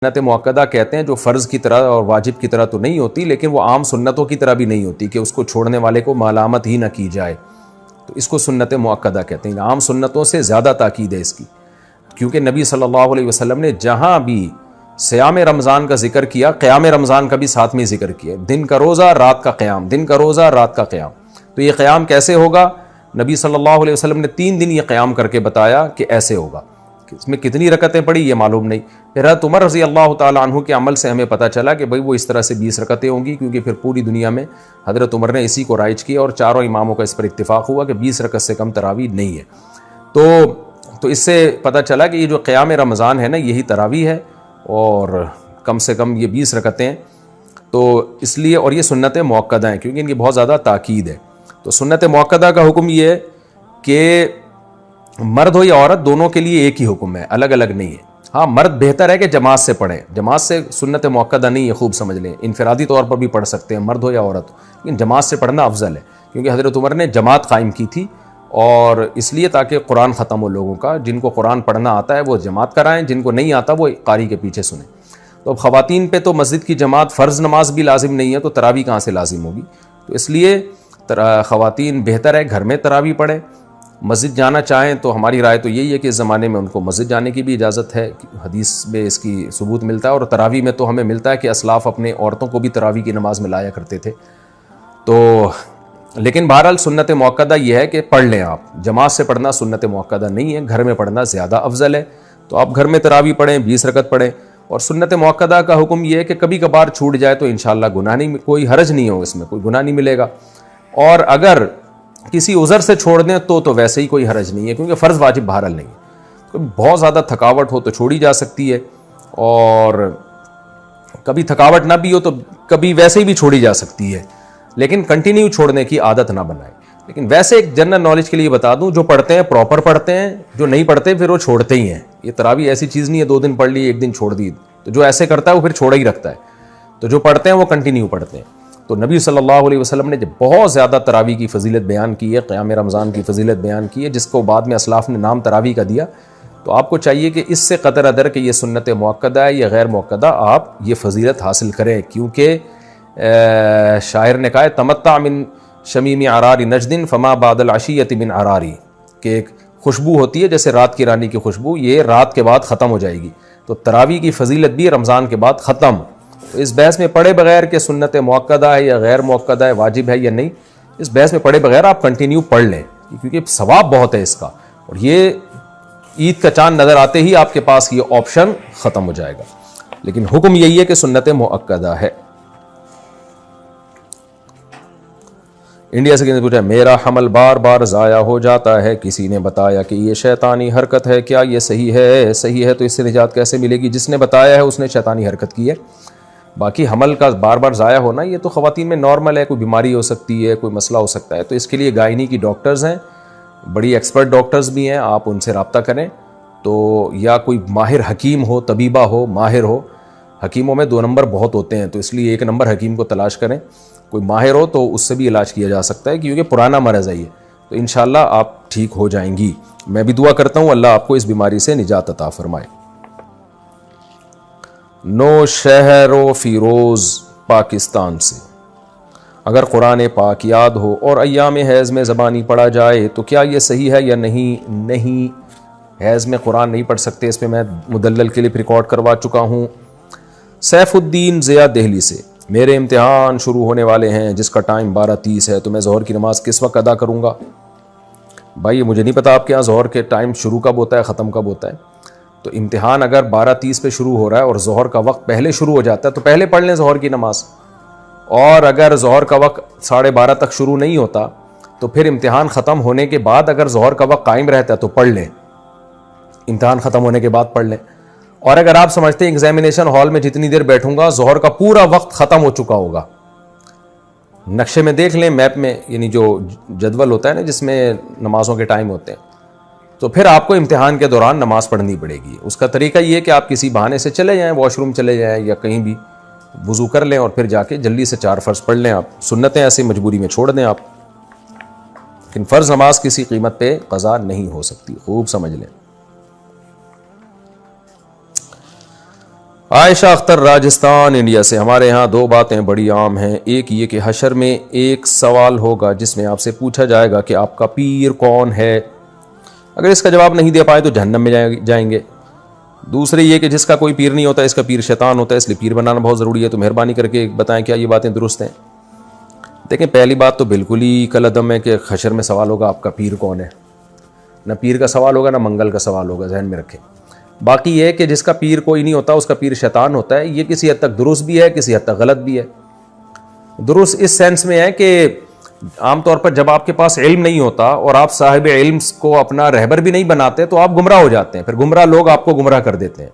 सुन्नत मुअक्कदा कहते हैं जो फ़र्ज़ की तरह और वाजिब की तरह तो नहीं होती, लेकिन वो आम सुन्नतों की तरह भी नहीं होती कि उसको छोड़ने वाले को मलामत ही ना की जाए, तो इसको सुन्नत मुअक्कदा कहते हैं। आम सुन्नतों से ज़्यादा ताकीद है इसकी, क्योंकि नबी सल्लल्लाहु अलैहि वसल्लम ने जहाँ भी सियाम रमज़ान का जिक्र किया, क़याम रमज़ान का भी साथ में जिक्र किया। दिन का रोज़ा, रात का क़याम, दिन का रोज़ा, रात का क़याम। तो ये क़याम कैसे होगा? नबी सल्लल्लाहु अलैहि वसल्लम ने 3 दिन ये क़याम करके बताया कि ऐसे होगा। इसमें कितनी रकतें पड़ी ये मालूम नहीं। फिर हज़रत उमर रज़ी अल्लाह ताला अन्हु के अमल से हमें पता चला कि भाई वो इस तरह से 20 रकतें होंगी, क्योंकि फिर पूरी दुनिया में हज़रत उमर ने इसी को राइज किया और चारों इमामों का इस पर इत्तिफ़ाक़ हुआ कि 20 रकत से कम तरावी नहीं है। तो इससे पता चला कि ये जो क़याम रमज़ान है ना, यही तरावी है और कम से कम ये 20 रकतें हैं। तो इसलिए, और ये सुन्नत मुअक्कदा हैं क्योंकि इनकी बहुत ज़्यादा ताकीद है। तो सुन्नत मुअक्कदा का हुक्म ये है कि मर्द हो या औरत दोनों के लिए एक ही हुक्म है, अलग अलग नहीं है। हाँ, मर्द बेहतर है कि जमात से पढ़ें, जमात से सुन्नत मुअक्कदा नहीं है, खूब समझ लें। इनफरादी तौर पर भी पढ़ सकते हैं, मर्द हो या औरत, लेकिन जमात से पढ़ना अफजल है, क्योंकि हज़रत उमर ने जमात कायम की थी और इसलिए ताकि कुरान ख़त्म हो लोगों का। जिनको कुरान पढ़ना आता है वो जमात कराएं, जिनको नहीं आता वो कारी के पीछे सुने। तो अब ख़वातीन पे तो मस्जिद की जमात फ़र्ज़ नमाज भी लाजिम नहीं है, तो तरावी कहाँ से लाजिम होगी? तो इसलिए ख़वातीन बेहतर है घर में तरावी पढ़ें। मस्जिद जाना चाहें तो हमारी राय तो यही है कि इस ज़माने में उनको मस्जिद जाने की भी इजाज़त है, हदीस में इसकी सबूत मिलता है। और तरावी में तो हमें मिलता है कि असलाफ़ अपने औरतों को भी तरावी की नमाज़ में लाया करते थे। तो लेकिन बहरहाल सुन्नत मुअक्कदा ये है कि पढ़ लें आप। जमात से पढ़ना सुन्नत मुअक्कदा नहीं है, घर में पढ़ना ज़्यादा अफजल है। तो आप घर में तरावी पढ़ें, 20 रकत पढ़ें। और सुन्नत मुअक्कदा का हुक्म यह है कि कभी कभार छूट जाए तो इंशाअल्लाह गुनाह नहीं, कोई हरज नहीं हो, इसमें कोई गुनाह नहीं मिलेगा। और अगर किसी उज़र से छोड़ दें तो वैसे ही कोई हरज नहीं है, क्योंकि फ़र्ज़ वाजिब बहरहाल नहीं है। तो बहुत ज़्यादा थकावट हो तो छोड़ी जा सकती है, और कभी थकावट ना भी हो तो कभी वैसे ही भी छोड़ी जा सकती है, लेकिन कंटिन्यू छोड़ने की आदत ना बनाए। लेकिन वैसे एक जनरल नॉलेज के लिए बता दूं, जो पढ़ते हैं प्रॉपर पढ़ते हैं, जो नहीं पढ़ते फिर वो छोड़ते ही हैं। ये तरावी ऐसी चीज़ नहीं है 2 दिन पढ़ ली 1 दिन छोड़ दी। तो जो ऐसे करता है वो फिर छोड़ा ही रखता है। तो जो पढ़ते हैं वो कंटिन्यू पढ़ते हैं। तो नबी सल्लल्लाहु अलैहि वसल्लम ने जब बहुत ज़्यादा तरावी की फजीलत बयान की है, क़याम रमज़ान की फजीलत बयान की है, जिसको बाद में असलाफ़ ने नाम तरावी का दिया, तो आपको चाहिए कि इससे क़दर अदर कि ये सुन्नत मुअक्कदा है या गैर मुअक्कदा, आप ये फजीलत हासिल करें। क्योंकि शायर ने कहा है, तमत्ता मिन शमीम आरारी नजदिन फमा बादल अशियत मिन आरारी, कि एक खुशबू होती है जैसे रात की रानी की खुशबू, ये रात के बाद ख़त्म हो जाएगी। तो तरावी की फजीलत भी रमज़ान के बाद ख़त्म। तो इस बहस में पढ़े बगैर कि सुन्नत मुअक्कदा है या गैर मुअक्कदा है, वाजिब है या नहीं, इस बहस में पढ़े बगैर आप कंटिन्यू पढ़ लें, क्योंकि सवाब बहुत है इसका। और ये ईद का चांद नज़र आते ही आपके पास ये ऑप्शन ख़त्म हो जाएगा। लेकिन हुक्म यही है कि सुन्नत मुअक्कदा है। इंडिया से किसी ने पूछा, मेरा हमल बार बार ज़ाया हो जाता है, किसी ने बताया कि ये शैतानी हरकत है, क्या ये सही है? सही है तो इससे निजात कैसे मिलेगी? जिसने बताया है उसने शैतानी हरकत की है। बाकी हमल का बार बार ज़ाया होना ये तो ख़वातीन में नॉर्मल है, कोई बीमारी हो सकती है, कोई मसला हो सकता है। तो इसके लिए गायनी की डॉक्टर्स हैं, बड़ी एक्सपर्ट डॉक्टर्स भी हैं, आप उनसे रब्ता करें। तो या कोई माहिर हकीम हो, तबीबा हो, माहिर हो। हकीमों में 2 नंबर बहुत होते हैं, तो इसलिए 1 नंबर हकीम को तलाश करें। कोई माहिर हो तो उससे भी इलाज किया जा सकता है, क्योंकि पुराना मरज़ है ये। तो इंशाअल्लाह आप ठीक हो जाएंगी। मैं भी दुआ करता हूँ अल्लाह आपको इस बीमारी से निजात अता फरमाए। नो शहरो फिरोज़ पाकिस्तान से, अगर कुरान पाक याद हो और अय्याम हैज़ में ज़बानी पढ़ा जाए तो क्या ये सही है या नहीं? नहीं, हैज़ में कुरान नहीं पढ़ सकते, इस पर मैं मुदल्लल के लिए रिकॉर्ड करवा चुका हूँ। सैफुद्दीन ज़िया दिल्ली से, मेरे इम्तिहान शुरू होने वाले हैं जिसका टाइम 12:30 है, तो मैं ज़ोहर की नमाज़ किस वक्त अदा करूँगा? भाई ये मुझे नहीं पता आपके यहाँ ज़ोहर के टाइम शुरू कब होता है, ख़त्म कब होता है। तो इम्तिहान अगर 12:30 पे शुरू हो रहा है और ज़ोहर का वक्त पहले शुरू हो जाता है तो पहले पढ़ लें ज़ोहर की नमाज़। और अगर ज़ोहर का वक्त 12:30 तक शुरू नहीं होता तो फिर इम्तिहान ख़त्म होने के बाद अगर ज़ोहर का वक्त कायम रहता है तो पढ़ लें, इम्तिहान ख़त्म होने के बाद पढ़ लें। और अगर आप समझते हैं एग्जामिनेशन हॉल में जितनी देर बैठूंगा ज़ोहर का पूरा वक्त ख़त्म हो चुका होगा, नक्शे में देख लें, मैप में, यानी जो जदवल होता है ना जिसमें नमाज़ों के टाइम होते हैं, तो फिर आपको इम्तिहान के दौरान नमाज़ पढ़नी पड़ेगी। उसका तरीका ये है कि आप किसी बहाने से चले जाएं, वॉशरूम चले जाएं या कहीं भी वज़ू कर लें और फिर जाके जल्दी से 4 फ़र्ज़ पढ़ लें। आप सुन्नतें ऐसे मजबूरी में छोड़ दें आप, लेकिन फ़र्ज़ नमाज किसी कीमत पे क़ज़ा नहीं हो सकती, खूब समझ लें। आयशा अख्तर राजस्थान इंडिया से, हमारे यहाँ दो बातें बड़ी आम हैं। एक ये कि हशर में एक सवाल होगा जिसमें आपसे पूछा जाएगा कि आपका पीर कौन है। अगर इसका जवाब नहीं दे पाए तो जहन्नम में जाएंगे। दूसरी ये कि जिसका कोई पीर नहीं होता इसका पीर शैतान होता है, इसलिए पीर बनाना बहुत ज़रूरी है। तो मेहरबानी करके बताएं क्या ये बातें दुरुस्त हैं। देखें, पहली बात तो बिल्कुल ही कलअदम है कि हशर में सवाल होगा आपका पीर कौन है। ना पीर का सवाल होगा ना मंगल का सवाल होगा, जहन में रखें। बाकी ये कि जिसका पीर कोई नहीं होता उसका पीर शैतान होता है, ये किसी हद तक दुरुस्त भी है, किसी हद तक गलत भी है। दुरुस्त इस सेंस में है कि आमतौर पर जब आपके पास इल्म नहीं होता और आप साहिब इल्म को अपना रहबर भी नहीं बनाते तो आप गुमराह हो जाते हैं। फिर गुमराह लोग आपको गुमराह कर देते हैं,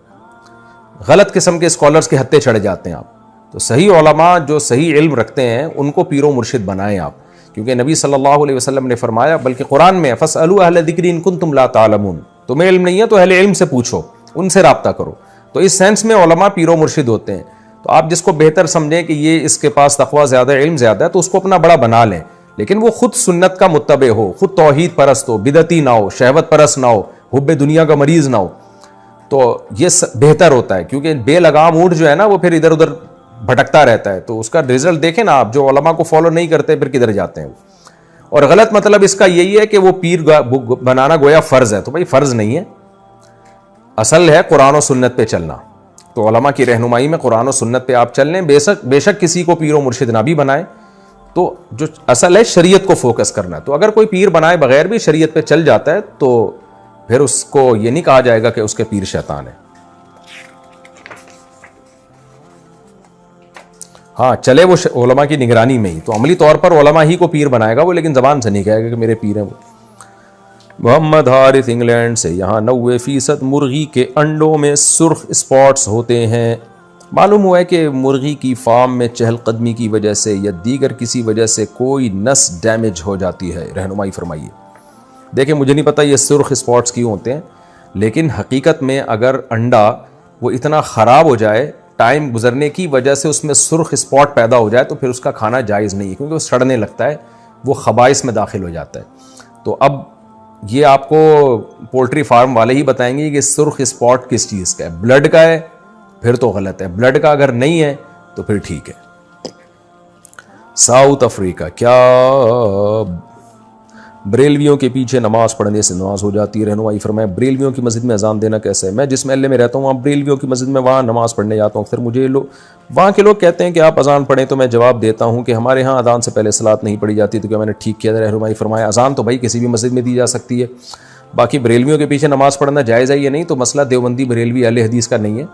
गलत किस्म के स्कॉलर्स के हत्थे चढ़ जाते हैं आप। तो सही उलमा जो सही इल्म रखते हैं उनको पीरो मुर्शिद बनाएं आप, क्योंकि नबी सल्लल्लाहु अलैहि वसल्लम ने फरमाया, बल्कि कुरान में, फसअलू अहल ज़िक्रि इन कुंतुम ला तालमून, तुम्हें इल्म नहीं है तो अहले इल्म से पूछो, उनसे राब्ता करो। तो इस सेंस में उलमा पीरो मुर्शिद होते हैं। तो आप जिसको बेहतर समझें कि ये इसके पास तकवा ज़्यादा, इल्म ज़्यादा है, तो उसको अपना बड़ा बना लें, लेकिन वो खुद सुन्नत का मुत्तबे हो, खुद तौहीद परस्त हो, बिदती ना हो, शहवत परस्त ना हो, हुब्बे दुनिया का मरीज ना हो। तो ये बेहतर होता है, क्योंकि बेलगाम ऊँट जो है ना वो फिर इधर उधर भटकता रहता है। तो उसका रिजल्ट देखें ना आप, जो उलमा को फॉलो नहीं करते फिर किधर जाते हैं। और गलत मतलब इसका यही है कि वो पीर बनाना गोया फ़र्ज है। तो भाई फ़र्ज नहीं है, असल है कुरान और सुन्नत पे चलना। तो उलमा की रहनुमाई में कुरान और सुन्नत पे आप चल लें। बेशक किसी को पीर व मुर्शिद ना भी बनाए, तो जो असल है शरीयत को फोकस करना है। तो अगर कोई पीर बनाए बगैर भी शरीयत पे चल जाता है तो फिर उसको ये नहीं कहा जाएगा कि उसके पीर शैतान है। हाँ, चले वो उलमा की निगरानी में ही, तो अमली तौर पर उलमा ही को पीर बनाएगा वो, लेकिन ज़बान से नहीं कहेगा कि मेरे पीर हैं वो। मोहम्मद हारिस इंग्लैंड से, यहाँ 90% मुर्गी के अंडों में सुर्ख स्पॉट्स होते हैं। मालूम हुआ है कि मुर्गी की फार्म में चहलकदमी की वजह से या दीगर किसी वजह से कोई नस डैमेज हो जाती है, रहनुमाई फरमाइए। देखिए, मुझे नहीं पता ये सुर्ख स्पॉट्स क्यों होते हैं, लेकिन हकीकत में अगर अंडा वो इतना ख़राब हो जाए, टाइम गुजरने की वजह से उसमें सुर्ख स्पॉट पैदा हो जाए, तो फिर उसका खाना जायज़ नहीं है, क्योंकि वो सड़ने लगता है, वो खबाइस में दाखिल हो जाता है। तो अब ये आपको पोल्ट्री फार्म वाले ही बताएंगे कि सुर्ख स्पॉट किस चीज़ का है। ब्लड का है फिर तो गलत है, ब्लड का अगर नहीं है तो फिर ठीक है। साउथ अफ्रीका, क्या बरेलवियों के पीछे नमाज पढ़ने से नमाज हो जाती है? रहनुमाई फरमाएं, बरेलवियों की मस्जिद में अजान देना कैसे है? मैं जिस महल्ले में रहता हूँ वहाँ बरेलवियों की मस्जिद में, वहाँ नमाज पढ़ने जाता हूँ अक्सर। मुझे वहाँ के लोग कहते हैं कि आप अजान पढ़ें, तो मैं जवाब देता हूँ कि हमारे यहाँ अजान से पहले सलात नहीं पढ़ी जाती। तो क्या मैंने ठीक किया? रहनुमाई फरमाया, अजान तो भाई किसी भी मस्जिद में दी जा सकती है। बाकी बरेलवियों के पीछे नमाज पढ़ना जायज़ है या नहीं, तो मसला देवबंदी बरेलवी अहले हदीस का नहीं है।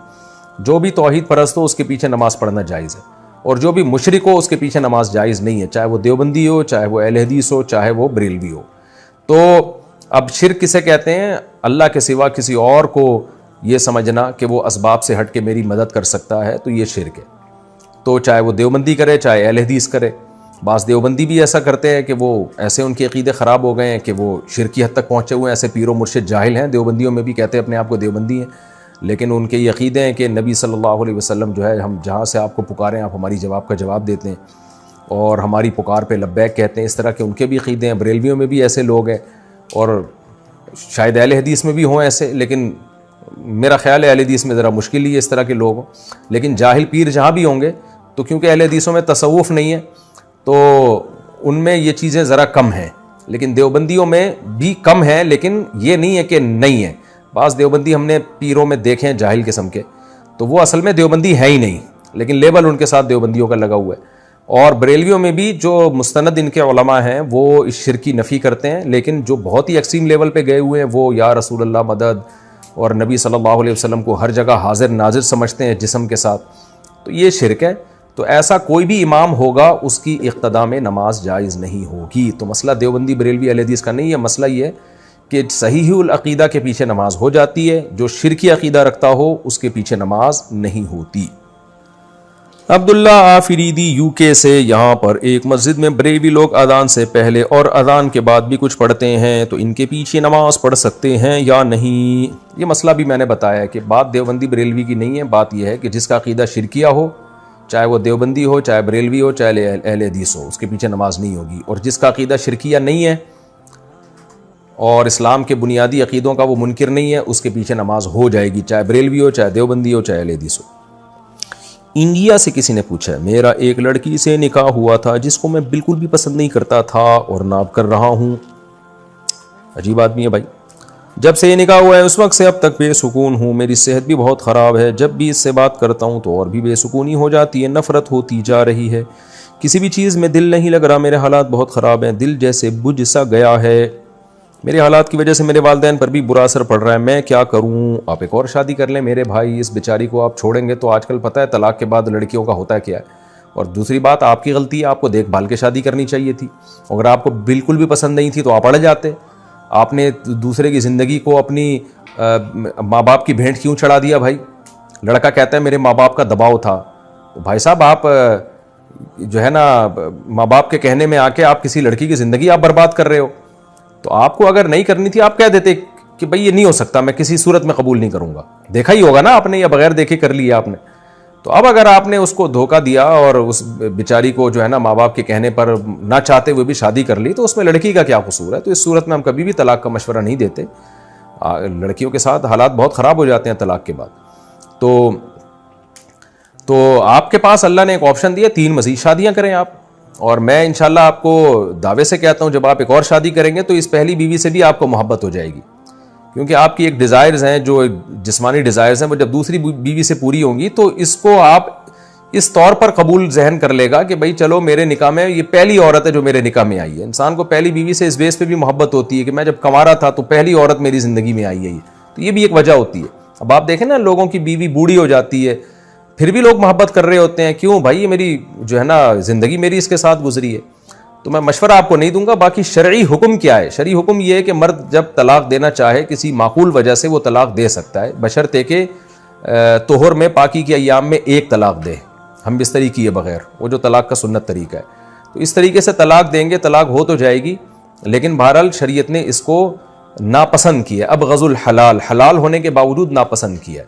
जो भी तौहीद परस्त हो उसके पीछे नमाज पढ़ना जायज़ है, और जो भी मुशरिक हो उसके पीछे नमाज जायज़ नहीं है, चाहे वो देवबंदी हो, चाहे वो अहले हदीस हो, चाहे वो बरेलवी हो। तो अब शिर्क किसे कहते हैं? अल्लाह के सिवा किसी और को ये समझना कि वो असबाब से हट के मेरी मदद कर सकता है, तो ये शिर्क है। तो चाहे वो देवबंदी करे, चाहे अहले हदीस करे। बाज़ देवबंदी भी ऐसा करते हैं कि वो ऐसे उनके अक़ीदे ख़राब हो गए हैं कि वो शिर्क की हद तक पहुँचे हुए हैं। ऐसे पीरो मुर्शिद जाहिल हैं, देवबंदियों में भी कहते हैं अपने आप को देवबंदी हैं, लेकिन उनके ये अक़ीदे हैं कि नबी सल्लल्लाहु अलैहि वसल्लम जो है, हम जहाँ से आपको पुकारें आप हमारी जवाब का जवाब देते हैं और हमारी पुकार पे लब्बैक कहते हैं। इस तरह के उनके भी अक़ीदे हैं। बरेलवियों में भी ऐसे लोग हैं, और शायद अहले हदीस में भी हों ऐसे, लेकिन मेरा ख्याल है अहले हदीस में ज़रा मुश्किल ही है इस तरह के लोग हों। लेकिन जाहिल पीर जहाँ भी होंगे, तो क्योंकि अहले हदीसों में तसव्वुफ़ नहीं है तो उनमें ये चीज़ें ज़रा कम हैं, लेकिन देवबंदियों में भी कम है, लेकिन ये नहीं है कि नहीं है। बाज़ देवबंदी हमने पीरों में देखे हैं जाहिल किस्म के, तो वो असल में देवबंदी है ही नहीं, लेकिन लेबल उनके साथ देवबंदियों का लगा हुआ है। और बरेलवियों में भी जो मुस्तनद इनके उलमा हैं वो इस शिर्क की नफ़ी करते हैं, लेकिन जो बहुत ही एक्सट्रीम लेवल पे गए हुए हैं वो या रसूल अल्लाह मदद और नबी सल्लल्लाहु अलैहि वसल्लम को हर जगह हाजिर नाजिर समझते हैं जिस्म के साथ, तो ये शिर्क है। तो ऐसा कोई भी इमाम होगा उसकी इक़्तिदा में नमाज जायज़ नहीं होगी। तो मसला देवबंदी बरेलवी अहले हदीस का नहीं है, मसला ये है कि सहीहुल अक़ीदा के पीछे नमाज हो जाती है, जो शिरकी अक़ीदा रखता हो उसके पीछे नमाज नहीं होती। अब्दुल्ला आफरीदी यूके से, यहाँ पर एक मस्जिद में बरेलवी लोग अजान से पहले और अजान के बाद भी कुछ पढ़ते हैं, तो इनके पीछे नमाज पढ़ सकते हैं या नहीं? ये मसला भी मैंने बताया कि बात देवबंदी बरेलवी की नहीं है। बात यह है कि जिसका अक़ीदा शिरकिया हो, चाहे वो देवबंदी हो, चाहे बरेलवी हो, चाहे अहले हदीस हो, उसके पीछे नमाज नहीं होगी। और जिसका अक़ीदा शिरकिया नहीं है और इस्लाम के बुनियादी अक़ीदों का वो मुनकिर नहीं है, उसके पीछे नमाज हो जाएगी, चाहे बरेलवी हो, चाहे देवबंदी हो, चाहे अहले हदीस हो। इंडिया से किसी ने पूछा है, मेरा एक लड़की से निकाह हुआ था जिसको मैं बिल्कुल भी पसंद नहीं करता था और ना अब कर रहा हूँ। अजीब आदमी है भाई। जब से ये निकाह हुआ है उस वक्त से अब तक बेसुकून हूँ, मेरी सेहत भी बहुत ख़राब है, जब भी इससे बात करता हूँ तो और भी बेसुकूनी हो जाती है, नफ़रत होती जा रही है, किसी भी चीज़ में दिल नहीं लग रहा, मेरे हालात बहुत ख़राब हैं, दिल जैसे बुझ सा गया है, मेरे हालात की वजह से मेरे वालिदैन पर भी बुरा असर पड़ रहा है, मैं क्या करूं? आप एक और शादी कर लें मेरे भाई, इस बेचारी को आप छोड़ेंगे तो आजकल पता है तलाक के बाद लड़कियों का होता है क्या है। और दूसरी बात, आपकी गलती है, आपको देखभाल के शादी करनी चाहिए थी। अगर आपको बिल्कुल भी पसंद नहीं थी तो आप अड़ जाते। आपने दूसरे की ज़िंदगी को अपनी माँ बाप की भेंट क्यों चढ़ा दिया भाई? लड़का कहता है मेरे माँ बाप का दबाव था, तो भाई साहब आप जो है ना माँ बाप के कहने में आके आप किसी लड़की की ज़िंदगी आप बर्बाद कर रहे हो। तो आपको अगर नहीं करनी थी आप कह देते कि भाई ये नहीं हो सकता, मैं किसी सूरत में कबूल नहीं करूंगा। देखा ही होगा ना आपने, या बगैर देखे कर लिया आपने। तो अब अगर आपने उसको धोखा दिया और उस बेचारी को जो है ना माँ बाप के कहने पर ना चाहते हुए भी शादी कर ली, तो उसमें लड़की का क्या कसूर है? तो इस सूरत में हम कभी भी तलाक का मशवरा नहीं देते। लड़कियों के साथ हालात बहुत ख़राब हो जाते हैं तलाक के बाद। तो आपके पास अल्लाह ने एक ऑप्शन दिया, 3 मज़ीद शादियाँ करें आप। और मैं इंशाल्लाह आपको दावे से कहता हूँ जब आप एक और शादी करेंगे तो इस पहली बीवी से भी आपको मोहब्बत हो जाएगी, क्योंकि आपकी एक डिज़ायर्स हैं, जो जिस्मानी डिज़ायर्स हैं, वो जब दूसरी बीवी से पूरी होंगी तो इसको आप इस तौर पर कबूल जहन कर लेगा कि भाई चलो मेरे निकाह में ये पहली औरत है जो मेरे निकाह में आई है। इंसान को पहली बीवी से इस बेस पे भी मोहब्बत होती है कि मैं जब कमारा था तो पहली औरत मेरी ज़िंदगी में आई है ये, तो ये भी एक वजह होती है। अब आप देखें ना, लोगों की बीवी बूढ़ी हो जाती है फिर भी लोग मोहब्बत कर रहे होते हैं, क्यों भाई? ये मेरी जो है ना ज़िंदगी मेरी इसके साथ गुजरी है। तो मैं मशवरा आपको नहीं दूंगा। बाकी शरई हुक्म क्या है? शरई हुक्म ये है कि मर्द जब तलाक देना चाहे किसी माकूल वजह से वो तलाक दे सकता है, बशर्ते के तोहर में पाकी के अयाम में एक तलाक दे, हम बिस्तरी किए बगैर, वो जो तलाक का सुन्नत तरीका है। तो इस तरीके से तलाक देंगे, तलाक हो तो जाएगी, लेकिन बहरहाल शरीयत ने इसको नापसंद किया। अब गज़ुल हलाल, हलाल होने के बावजूद नापसंद किया।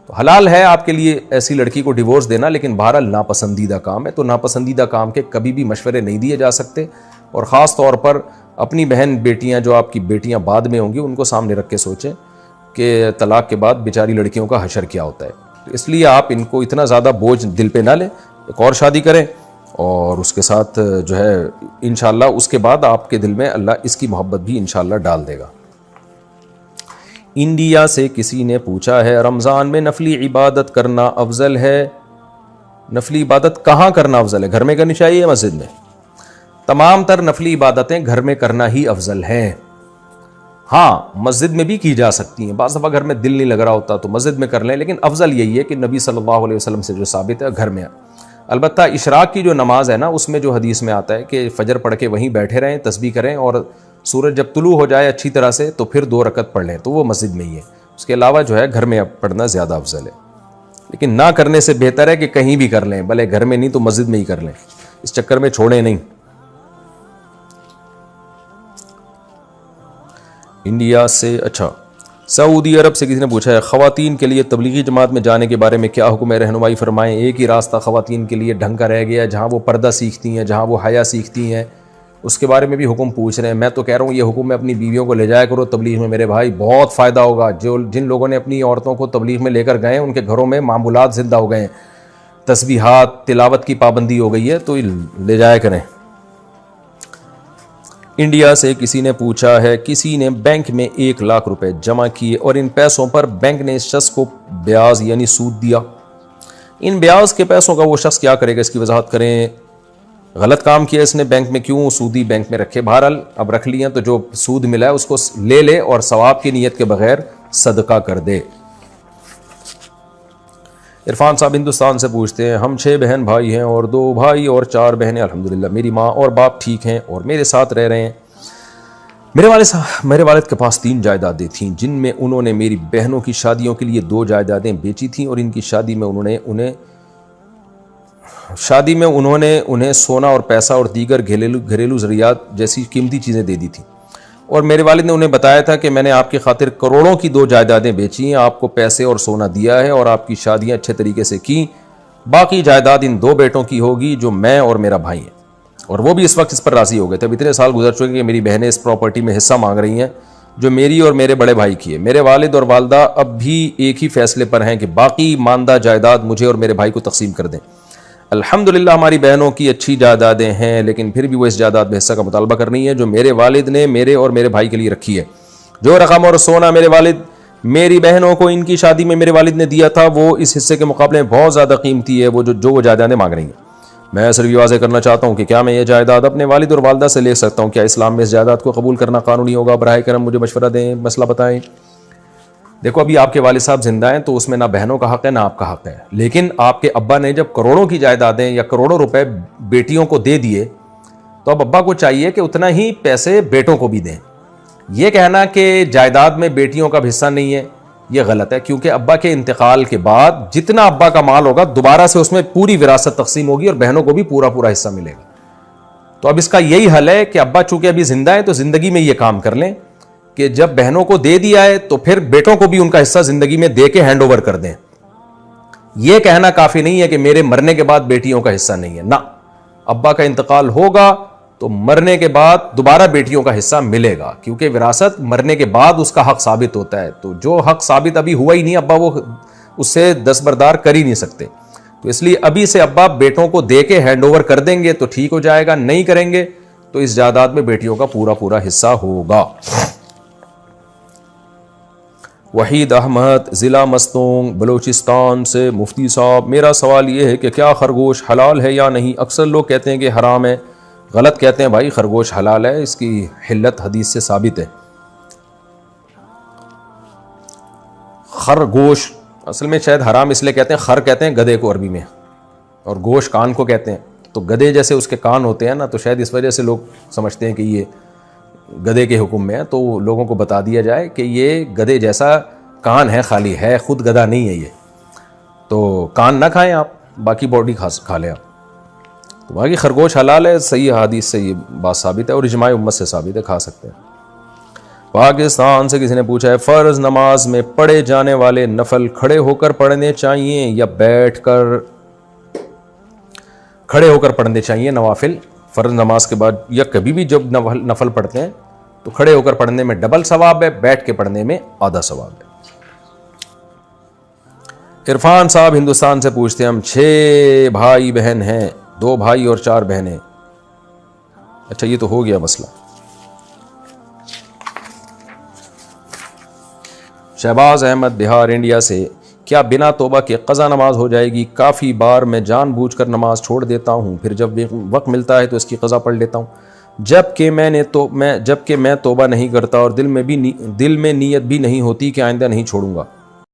तो हलाल है आपके लिए ऐसी लड़की को डिवोर्स देना, लेकिन बहरहाल नापसंदीदा काम है। तो नापसंदीदा काम के कभी भी मशवरे नहीं दिए जा सकते, और ख़ास तौर पर अपनी बहन बेटियां, जो आपकी बेटियां बाद में होंगी, उनको सामने रख के सोचें कि तलाक के बाद बेचारी लड़कियों का हशर क्या होता है। तो इसलिए आप इनको इतना ज़्यादा बोझ दिल पे ना लें, एक और शादी करें और उसके साथ जो है इंशाअल्लाह उसके बाद आपके दिल में अल्लाह इसकी मोहब्बत भी इंशाअल्लाह डाल देगा। इंडिया से किसी ने पूछा है, रमज़ान में नफली इबादत करना अफजल है? नफली इबादत कहाँ करना अफजल है? घर में करनी चाहिए या मस्जिद में? तमाम तर नफली इबादतें घर में करना ही अफजल हैं। हाँ, मस्जिद में भी की जा सकती हैं, बाज़ दफ़ा घर में दिल नहीं लग रहा होता तो मस्जिद में कर लें, लेकिन अफजल यही है कि नबी सल्लल्लाहु अलैहि वसल्लम से जो साबित है घर में। अलबत्ता इशराक की जो नमाज है ना, उसमें जो हदीस में आता है कि फ़जर पढ़ के वहीं बैठे रहें, तस्बीह करें, और सूरज जब तुलू हो जाए अच्छी तरह से तो फिर 2 रकत पढ़ लें, तो वो मस्जिद में ही है। उसके अलावा जो है घर में पढ़ना ज़्यादा अफजल है। लेकिन ना करने से बेहतर है कि कहीं भी कर लें, भले घर में नहीं तो मस्जिद में ही कर लें, इस चक्कर में छोड़ें नहीं। इंडिया से, अच्छा, सऊदी अरब से किसी ने पूछा है, ख़वातीन के लिए तबलीगी जमात में जाने के बारे में क्या हुक्म है, रहनुमाई फरमाएं। एक ही रास्ता ख़वातीन के लिए ढंग का रह गया है, जहाँ वो पर्दा सीखती हैं, जहाँ वो हया सीखती हैं, उसके बारे में भी हुक्म पूछ रहे हैं। मैं तो कह रहा हूँ ये हुक्म है अपनी बीवियों को ले जाया करो तबलीग में मेरे भाई, बहुत फ़ायदा होगा। जिन लोगों ने अपनी औरतों को तबलीग में लेकर गए उनके घरों में मामूलात ज़िंदा हो गए हैं, तस्बीहात, तिलावत की पाबंदी हो गई है, तो ले जाया करें। इंडिया से किसी ने पूछा है, किसी ने बैंक में 1 लाख रुपए जमा किए और इन पैसों पर बैंक ने इस शख्स को ब्याज यानी सूद दिया। इन ब्याज के पैसों का वो शख्स क्या करेगा, इसकी वजाहत करें। गलत काम किया इसने, बैंक में क्यों सूदी बैंक में रखे? बहरहाल अब रख लिया तो जो सूद मिला है उसको ले ले और सवाब की नीयत के बगैर सदका कर दे। इरफान साहब हिंदुस्तान से पूछते हैं, हम 6 बहन भाई हैं और 2 भाई और 4 बहनें। अल्हम्दुलिल्लाह मेरी माँ और बाप ठीक हैं और मेरे साथ रह रहे हैं। मेरे वालिद के पास 3 जायदादें थीं, जिनमें उन्होंने मेरी बहनों की शादियों के लिए 2 जायदादें बेची थीं और इनकी शादी में उन्होंने उन्हें सोना और पैसा और दीगर घरेलू ज़रियात जैसी कीमती चीज़ें दे दी थी। और मेरे वालिद ने उन्हें बताया था कि मैंने आपकी खातिर करोड़ों की 2 जायदादें बेची हैं, आपको पैसे और सोना दिया है और आपकी शादियां अच्छे तरीके से की। बाकी जायदाद इन 2 बेटों की होगी जो मैं और मेरा भाई हैं। और वो भी इस वक्त इस पर राज़ी हो गए थे। अब इतने साल गुजर चुके कि मेरी बहनें इस प्रॉपर्टी में हिस्सा मांग रही हैं, जो मेरी और मेरे बड़े भाई की है। मेरे वालिद और वालदा अब भी एक ही फैसले पर हैं कि बाकी मानदा जायदाद मुझे और मेरे भाई को तकसीम कर दें। अल्हम्दुलिल्लाह हमारी बहनों की अच्छी जायदादें हैं, लेकिन फिर भी वो इस जायदाद में हिस्सा का मुतालबा कर रही है जो मेरे वालिद ने मेरे और मेरे भाई के लिए रखी है। जो रकम और सोना मेरे वालिद मेरी बहनों को इनकी शादी में मेरे वालिद ने दिया था, वो इस हिस्से के मुकाबले में बहुत ज़्यादा कीमती है, वो जो जायदादें मांग रही हैं। मैं सिर्फ ये वाज़ेह करना चाहता हूँ कि क्या मैं ये जायदाद अपने वालिद और वालदा से ले सकता हूँ? क्या इस्लाम में इस जायदाद को कबूल करना कानूनी होगा? बराए करम मुझे मशवरा दें, मसला बताएं। देखो, अभी आपके वालिद साहब जिंदा हैं तो उसमें ना बहनों का हक है ना आपका हक है, लेकिन आपके अब्बा ने जब करोड़ों की जायदादें या करोड़ों रुपए बेटियों को दे दिए तो अब अब्बा को चाहिए कि उतना ही पैसे बेटों को भी दें। यह कहना कि जायदाद में बेटियों का हिस्सा नहीं है, यह गलत है, क्योंकि अब्बा के इंतकाल के बाद जितना अब्बा का माल होगा दोबारा से उसमें पूरी विरासत तकसीम होगी और बहनों को भी पूरा पूरा हिस्सा मिलेगा। तो अब इसका यही हल है कि अब्बा चूंकि अभी जिंदा है तो जिंदगी में यह काम कर लें कि जब बहनों को दे दिया है तो फिर बेटों को भी उनका हिस्सा जिंदगी में दे के हैंड ओवर कर दें। यह कहना काफी नहीं है कि मेरे मरने के बाद बेटियों का हिस्सा नहीं है ना, अब्बा का इंतकाल होगा तो मरने के बाद दोबारा बेटियों का हिस्सा मिलेगा, क्योंकि विरासत मरने के बाद उसका हक साबित होता है। तो जो हक साबित अभी हुआ ही नहीं, अब्बा वो उससे दस्तबरदार कर ही नहीं सकते। तो इसलिए अभी से अब्बा बेटों को दे के हैंड ओवर कर देंगे तो ठीक हो जाएगा, नहीं करेंगे तो इस जायदाद में बेटियों का पूरा पूरा हिस्सा होगा। वहीद अहमद, ज़िला मस्तूंग, बलूचिस्तान से मुफ्ती साहब, मेरा सवाल ये है कि क्या खरगोश हलाल है या नहीं? अक्सर लोग कहते हैं कि हराम है। गलत कहते हैं भाई, खरगोश हलाल है, इसकी हिल्लत हदीस से साबित है। खरगोश असल में शायद हराम इसलिए कहते हैं, खर कहते हैं गधे को अरबी में, और गोश कान को कहते हैं। तो गधे जैसे उसके कान होते हैं ना, तो शायद इस वजह से लोग समझते हैं कि ये गधे के हुक्म में है। तो लोगों को बता दिया जाए कि ये गधे जैसा कान है, खाली है, खुद गधा नहीं है ये। तो कान ना खाएं आप, बाकी बॉडी खा लें आप। तो बाकी खरगोश हलाल है, सही हदीस से ये बात साबित है और इजमाए उम्मत से साबित है, खा सकते हैं। पाकिस्तान से किसी ने पूछा है, फ़र्ज नमाज में पढ़े जाने वाले नफल खड़े होकर पढ़ने चाहिए या बैठकर? खड़े होकर पढ़ने चाहिए नवाफिल फ़र्ज नमाज के बाद, या कभी भी जब नफल पढ़ते हैं तो खड़े होकर पढ़ने में डबल सवाब है, बैठ के पढ़ने में आधा सवाब है। इरफान साहब हिंदुस्तान से पूछते हैं, हम 6 भाई बहन हैं, 2 भाई और 4 बहनें। अच्छा, ये तो हो गया मसला। शहबाज अहमद बिहार इंडिया से, क्या बिना तौबा के क़ज़ा नमाज हो जाएगी? काफ़ी बार मैं जानबूझकर नमाज छोड़ देता हूँ, फिर जब वक्त मिलता है तो इसकी क़ज़ा पढ़ लेता हूँ, जबकि मैं तौबा नहीं करता और दिल में नीयत भी नहीं होती कि आइंदा नहीं छोड़ूंगा।